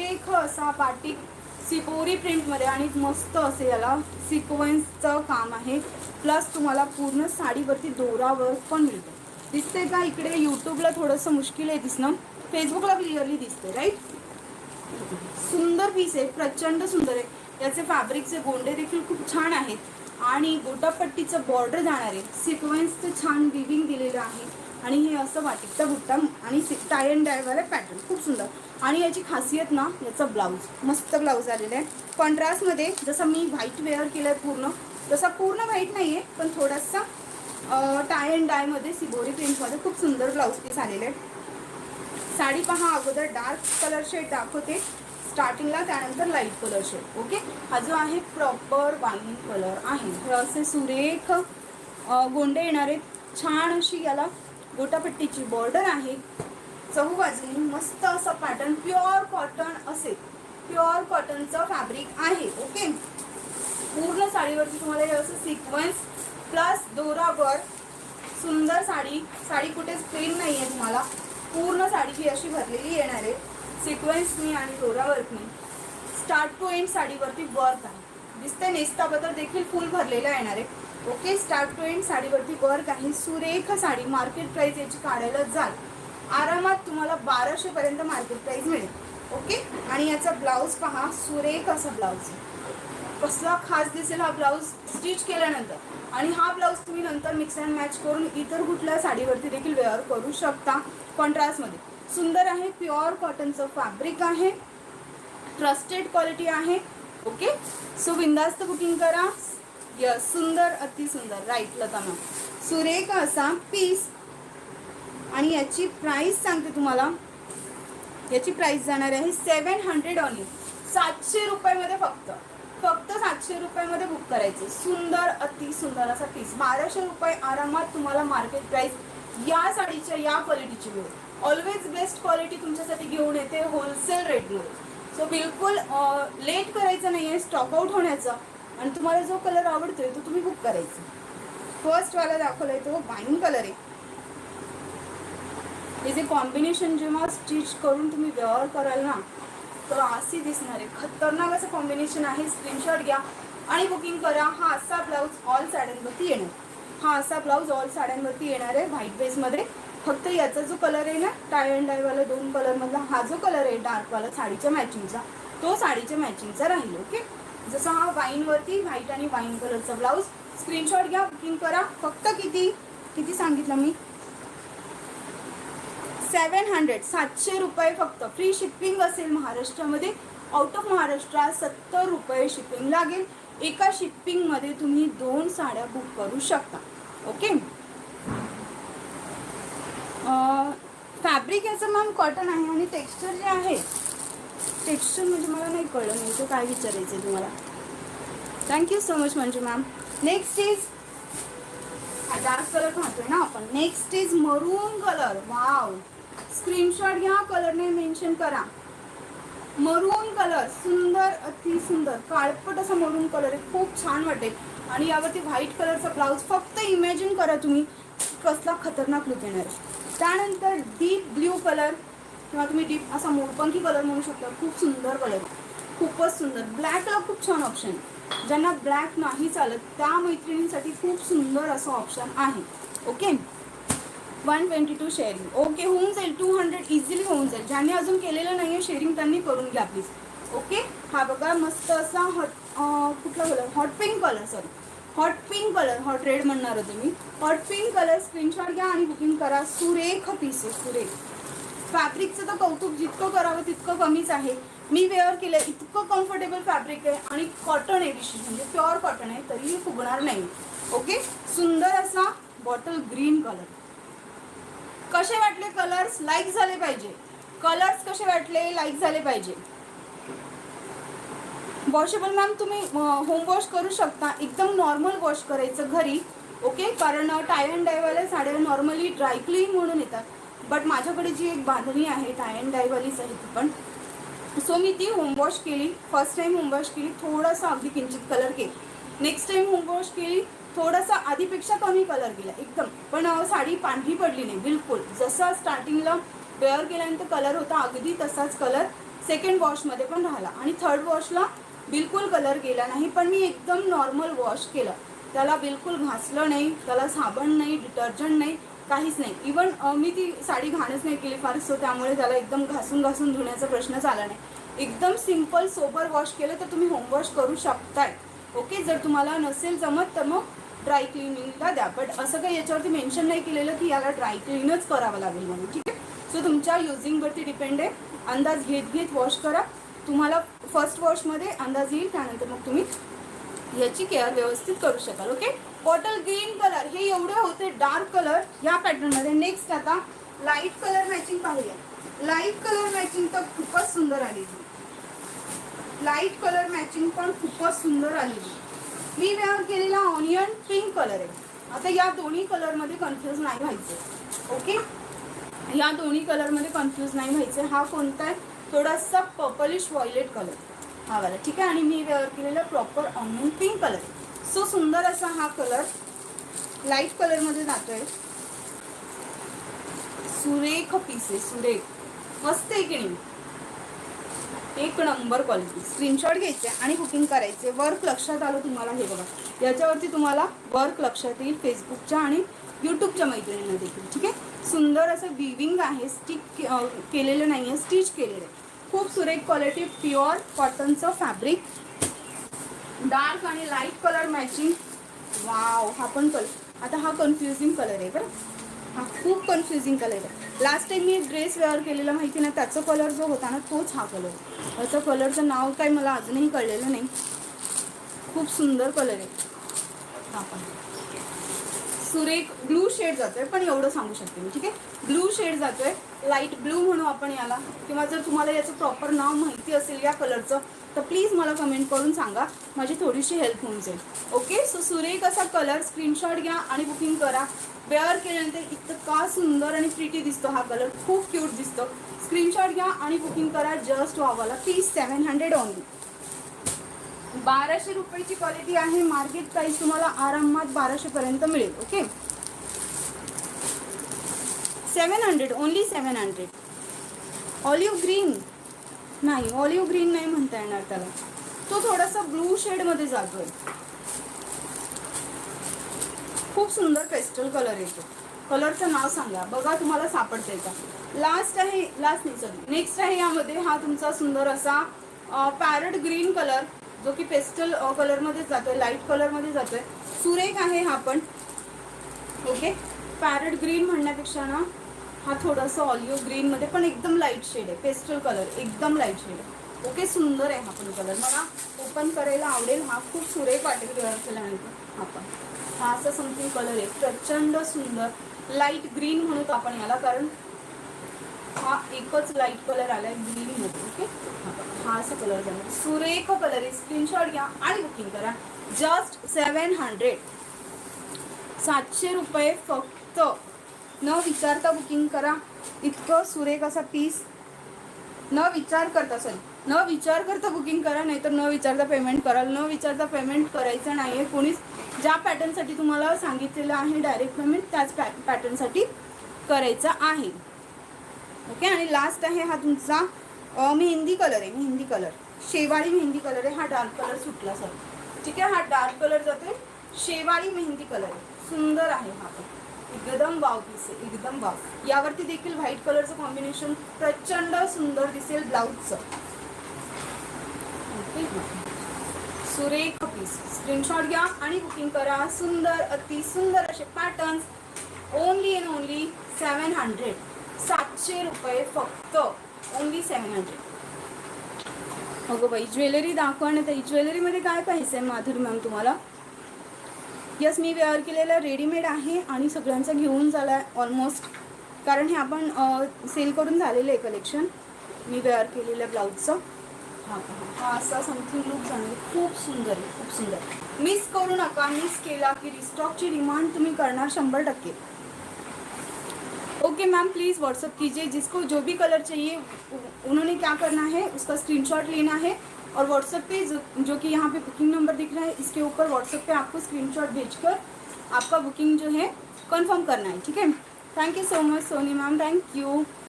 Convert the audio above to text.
एक असा बाटिक सिपोरी प्रिंटमध्ये आणि मस्त असे याला सिक्वेन्सचं काम आहे. प्लस तुम्हाला पूर्ण साडीवरती दोरा वर्क पण मिळतो. दिसते का? इकडे यूट्यूबला थोडंसं मुश्किल आहे दिसणं, फेसबुकला क्लिअरली दिसते राईट. सुंदर पीस आहे, प्रचंड सुंदर आहे. याचे फॅब्रिकचे गोंडे देखील खूप छान आहेत आणि गोटापट्टीचं बॉर्डर जाणार आहे. सिक्वेन्सचं छान विविंग दिलेलं आहे आणि हे असं बाटिकचा बुट्टा आणि टाय अँड डाय वाला पॅटर्न खूप सुंदर. आणि याची खासियत ना, याचा ब्लाऊज मस्त ब्लाऊज आलेला आहे कॉन्ट्रास्टमध्ये. जसं मी व्हाईट वेअर केलं आहे पूर्ण, तसा पूर्ण व्हाईट नाही आहे पण थोडासा टाय अँड डायमध्ये सिबोरी प्रिंटमध्ये खूप सुंदर ब्लाऊज पीस आलेले आहे. साडी पहा, अगोदर डार्क कलर शेड दाखवते स्टार्टिंगला, त्यानंतर लाईट कलर शेड. ओके, हा जो आहे प्रॉपर वाईन कलर आहे. हे असे सुरेख गोंडे येणार आहेत. छान अशी याला गोटापट्टीची बॉर्डर आहे. चहूबाजूनी मस्त असा पॅटर्न, प्युअर कॉटन असेल, प्युअर कॉटनचं फॅब्रिक आहे. ओके, पूर्ण साडीवरती तुम्हाला हे असं सिक्वेन्स प्लस दोरावर सुंदर साडी. साडी कुठेच प्लेन नाही आहे, तुम्हाला पूर्ण साडीची अशी भरलेली येणार आहे सिक्वेन्सनी आणि दोरावरती. स्टार्ट टू एंड साडीवरती वर्क आहे. दिसते नेस्ताबद्दल देखील फुल भरलेला येणार आहे. ओके, स्टार्ट टू एंड साडीवरती वर्क आहे. सुरेख साडी. मार्केट प्राइस याची काढायला जाल आरामात तुम्हाला 1200 पर्यंत मार्केट प्राइस मिळेल. ओके, आणि याचा ब्लाऊज पहा, सुरेख असा ब्लाऊज. कसला खास दिसेल हा ब्लाऊज स्टिच केल्यानंतर. आणि हा ब्लाऊज तुम्ही नंतर मिक्स अँड मॅच करून इतर कुठल्या साडीवरती देखील वेअर करू शकता. कॉन्ट्रास्टमध्ये सुंदर आहे. प्युअर कॉटनचं फॅब्रिक आहे, ट्रस्टेड क्वालिटी आहे. ओके, सो बिंदास्त बुकिंग करा. यस, सुंदर, अतिसुंदर. राईट लता मॅम, सुरेख असा पीस. आणि याची प्राइस सांगते तुम्हाला, याची प्राइस जाणार आहे 700 ऑनली. 700 रुपयामध्ये फक्त 700 रुपयामध्ये बुक करायचे. सुंदर, अतिसुंदर असा पीस. 1200 रुपये आरामात तुम्हाला मार्केट प्राइस या साडीच्या या क्वालिटीची मिळेल. ऑलवेज बेस्ट क्वालिटी तुमच्यासाठी घेऊन येते होलसेल रेटमध्ये. सो बिलकुल लेट करायचं नाही आहे स्टॉक आउट होण्याचं. आणि तुम्हाला जो कलर आवडतोय तो तुम्ही बुक करायचा. फर्स्टवाला दाखवला आहे तो वाईन कलर आहे. हे जे कॉम्बिनेशन जेव्हा स्टिच करून तुम्ही वेअर कराल ना, तर असे दिसणार आहे. खतरनाक असं कॉम्बिनेशन आहे. स्क्रीनशॉट घ्या आणि बुकिंग करा. हा असा ब्लाऊज ऑल साड्यांवरती येणार. हा असा ब्लाऊज ऑल साड्यांवरती येणार आहे व्हाईट बेसमध्ये. फक्त याचा जो कलर आहे ना, टाय अँड डायवाला 2 कलरमधला हा जो कलर आहे डार्कवाला साडीच्या मॅचिंगचा, तो साडीच्या मॅचिंगचा राहील. ओके, जसा हा वाईनवरती व्हाईट आणि वाईन कलरचा ब्लाऊज. स्क्रीनशॉट घ्या, बुकिंग करा. फक्त किती सांगितलं मी? 700 रुपये फक्त. फ्री शिपिंग असेल महाराष्ट्रामध्ये. आउट ऑफ महाराष्ट्र 70 रुपये शिपिंग लागेल. एका शिपिंगमध्ये तुम्ही 2 साड्या बुक करू शकता. ओके, फॅब्रिक याचं मॅम कॉटन आहे आणि टेक्स्चर जे आहे, टेक्स्चर म्हणजे मला नाही कळलं नाही तो काय विचारायचं आहे तुम्हाला. Thank you so much Manju ma'am. Next is dark colour पाहतोय ना आपण. नेक्स्ट इज मरून कलर. वाव, स्क्रीनशॉट घ्या, कलर नेम मेन्शन करा. मरून कलर, सुंदर, अति सुंदर काळपट असा मरून कलर आहे. खूप छान वाटेल. आणि यावरती व्हाईट कलरचा ब्लाऊज. फक्त इमॅजिन करा तुम्ही कसला खतरनाक लुक येणार आहे. त्यानंतर डीप ब्ल्यू कलर किंवा तुम्ही डीप असा मोरपंखी कलर म्हणू शकता. खूप सुंदर कलर, खूपच सुंदर. ब्लॅकला खूप छान ऑप्शन. ज्यांना ब्लॅक नाही चालत त्या मैत्रिणींसाठी खूप सुंदर असं ऑप्शन आहे. Okay, 122 sharing. ओके, होऊन जाईल 200 इझिली होऊन जाईल. ज्यांनी अजून केलेलं नाही आहे शेअरिंग त्यांनी करून घ्या प्लीज. ओके, हा बघा मस्त असा कुठला colour, hot pink colour. Sorry, hot pink colour, hot red म्हणणार होते मी. Hot pink colour. स्क्रीनशॉट घ्या आणि बुकिंग करा. सुरेख पीस आहे, सुरेख. फॅब्रिकचं तर कौतुक जितकं करावं तितकं कमीच आहे. मी वेअर केलं, इतकं कम्फर्टेबल फॅब्रिक आहे आणि कॉटन आहे विशेष म्हणजे प्युअर कॉटन आहे, तरीही फुगणार नाही. ओके, सुंदर असा बॉटल ग्रीन कलर. कसे वाटले कलर्स? लाईक झाले पाहिजे. कलर्स कसे वाटले? लाईक झाले पाहिजे. वॉशेबल मॅम तुम्ही होम वॉश करू शकता. एकदम नॉर्मल वॉश करायचं घरी. ओके, कारण टाय अँड डायवाल्या साड्या नॉर्मली ड्राय क्लीन म्हणून येतात. बट माझ्याकडे जी एक बांधणी आहे टाय अँड डायवालीच आहे ती पण. सो मी ती होम वॉश केली. फर्स्ट टाइम होम वॉश केली, थोडासा अगदी किंचित कलर केली. नेक्स्ट टाइम होम वॉश केली, थोडासा आधीपेक्षा कमी कलर गेला एकदम. पण साडी पांढरी पडली नाही बिलकुल. जसा स्टार्टिंगला वेअर केल्यानंतर कलर होता अगदी तसाच कलर सेकंड वॉशमध्ये पण राहिला आणि थर्ड वॉशला बिलकुल कलर गेला नाही, पण मी एकदम नॉर्मल वॉश केलं, त्याला बिलकुल घासलं नाही, त्याला साबण नाही, डिटर्जंट नाही, काहीच नाही. इवन मी ती साडी घाणच नाही केली फार, सो त्यामुळे त्याला एकदम घासून घासून धुण्याचा प्रश्नच आला नाही. एकदम सिम्पल सोबर वॉश केलं तर तुम्ही होम वॉश करू शकताय. ओके, जर तुम्हाला नसेल जमत तर मग ड्राय क्लिनिंगला द्या, बट असं काही याच्यावरती मेन्शन नाही केलेलं की याला ड्राय क्लीनच करावं लागेल म्हणून. ठीक आहे, सो तुमच्या युझिंगवरती डिपेंड आहे. अंदाज घेत घेत वॉश करा, तुम्हाला फर्स्ट वॉशमध्ये अंदाज येईल, त्यानंतर मग तुम्ही याची केअर व्यवस्थित करू शकाल. ओके, बॉटल ग्रीन कलर हे एवढे होते डार्क कलर या पॅटर्नमध्ये. नेक्स्ट आता लाईट कलर मॅचिंग पाहूया. लाईट कलर मॅचिंग तर खूपच सुंदर आलेली, लाईट कलर मॅचिंग पण खूपच सुंदर आलेली. मी वेअर केलेला ऑनियन पिंक कलर आहे. आता या दोन्ही कलरमध्ये कन्फ्यूज नाही व्हायचं. ओके, या दोन्ही कलरमध्ये कन्फ्यूज नाही व्हायचं. हा कोणता आहे, थोडासा पर्पलिश व्हायलेट कलर हा वाला. ठीक आहे, आणि मी वेअर केलेला proper onion pink colour. So सुंदर असा हा कलर लाईट कलरमध्ये जातोय. सुरेख पीस आहे, सुरेख मस्त आहे की नाही, एक नंबर क्वालिटी. स्क्रीनशॉट घ्यायचे आणि बुकिंग करायचे. वर्क लक्षात आलं तुम्हाला, हे बघा याच्यावरती तुम्हाला वर्क लक्षात येईल, फेसबुकच्या आणि यूट्यूबच्या मैत्रिणींना देखील. ठीक आहे, सुंदर असं विविंग आहे, स्टिक केलेलं नाही आहे, स्टिच केलेलं आहे. खूप सुरेख क्वालिटी, प्युअर कॉटनचं फॅब्रिक, डार्क आणि लाईट कलर मॅचिंग. वाव, हा पण कलर, आता हा कन्फ्युजिंग कलर आहे बरं, हा खूप कन्फ्युजिंग कलर आहे. लास्ट टाइम मी एक ड्रेस वेअर केलेला माहिती ना, त्याचा कलर जो होता ना तोच हा कलर. याचं कलरचं नाव काय मला अजूनही कळलेलं नाही. खूप सुंदर कलर आहे. हा पण सुरेख ब्लू शेड जातोय, पण एवढं सांगू शकते मी. ठीक आहे, ब्लू शेड जातोय, लाईट ब्लू म्हणू आपण याला, किंवा जर तुम्हाला याचं प्रॉपर नाव माहिती असेल या कलरचं तर प्लीज मला कमेंट करून सांगा, माझी थोडीशी हेल्प होऊन जाईल. ओके, सो सुरेख असा कलर, स्क्रीनशॉट घ्या आणि बुकिंग करा. वेअर केल्यानंतर इतका सुंदर आणि प्रिटी दिसतो हा कलर, खूप क्यूट दिसतो. स्क्रीनशॉट घ्या आणि बुकिंग करा. Just वावाला piece 700 only. 1200 रुपयाची क्वालिटी आहे. मार्केट प्राइस तुम्हाला आरामात 1200 पर्यंत मिळेल. Okay, 700 only, 700. ऑलिव्ह ग्रीन नाही, ऑलिव्ह ग्रीन नाही म्हणता येणार त्याला, तो थोडासा ब्लू शेडमध्ये जातोय. खूप सुंदर पेस्टल कलर येतो. कलरचं नाव सांगा बघा, तुम्हाला सापडतंय का. लास्ट आहे, लास्ट नाही सॉरी, नेक्स्ट आहे यामध्ये हा तुमचा सुंदर असा पॅरट ग्रीन कलर, जो की पेस्टल कलरमध्ये जातोय, लाईट कलरमध्ये जातोय. सुरेख आहे हा पण. ओके, पॅरट ग्रीन म्हणण्यापेक्षा ना हा थोडासा ऑलिव्ह ग्रीनमध्ये पण एकदम लाईट शेड आहे, पेस्टल कलर एकदम लाईट शेड आहे. ओके, सुंदर आहे हा पण कलर, मला ओपन करायला आवडेल. हा खूप सुरेख वाटेल वेअर केल्यानंतर. हा पण हा असा समथिंग कलर आहे, प्रचंड सुंदर लाईट ग्रीन म्हणतो आपण याला, कारण हा एकच लाईट कलर आलाय ग्रीन मध्ये. ओके, हा असा कलर झाला, सुरेख कलर आहे. स्क्रीनशॉट घ्या आणि बुकिंग करा. जस्ट 700, 700 रुपये फक्त. न विचारता बुकिंग करा. इतकं सुरेख असा पीस, न विचार करता बुकिंग करा, नाहीतर न विचारता पेमेंट कराल. न विचारता पेमेंट करायचं नाही आहे कोणीच. ज्या पॅटर्नसाठी तुम्हाला सांगितलेलं आहे डायरेक्ट पेमेंट, त्याच पॅटर्नसाठी करायचं आहे. ओके, आणि लास्ट आहे हा तुमचा मेहंदी कलर आहे, मेहंदी कलर, शेवाळी मेहंदी कलर आहे. हा डार्क कलर सुटला सर. ठीक आहे, हा डार्क कलर जातोय, शेवाळी मेहंदी कलर आहे. सुंदर आहे हा पण, एकदम वाव पीस आहे, एकदम वाव. यावरती देखील व्हाईट कलरचं कॉम्बिनेशन प्रचंड सुंदर दिसेल ब्लाउजचं. ओके, सुरेख पीस. स्क्रीनशॉट घ्या आणि बुकिंग करा. सुंदर, अति सुंदर असे पॅटर्न्स. ओनली अँड ओनली 700, 700 रुपये फक्त. ओनली 700. अगो बाई, ज्वेलरी दाखवण्यात येईल. ज्वेलरीमध्ये काय पाहिजे आहे माधुरी मॅम तुम्हाला? यस, मी वेअर केलेलं रेडीमेड आहे आणि सगळ्यांचं घेऊन झालं आहे ऑलमोस्ट, कारण हे आपण सेल करून झालेलं आहे कलेक्शन. मी वेअर केलेलं ब्लाऊजचं हा असा समथिंग लुक जाणार, खूप सुंदर आहे, खूप सुंदर. मिस करू नका. मिस केला की रिस्टॉकची डिमांड तुम्ही करणार 100%. ओके मैम, प्लीज़ व्हाट्सअप कीजिए. जिसको जो भी कलर चाहिए उन्होंने क्या करना है, उसका स्क्रीनशॉट लेना है और व्हाट्सएप पे जो कि यहाँ पे बुकिंग नंबर दिख रहा है, इसके ऊपर व्हाट्सएप पे आपको स्क्रीनशॉट भेजकर आपका बुकिंग जो है कंफर्म करना है. ठीक है, thank you so much Soni ma'am, thank you.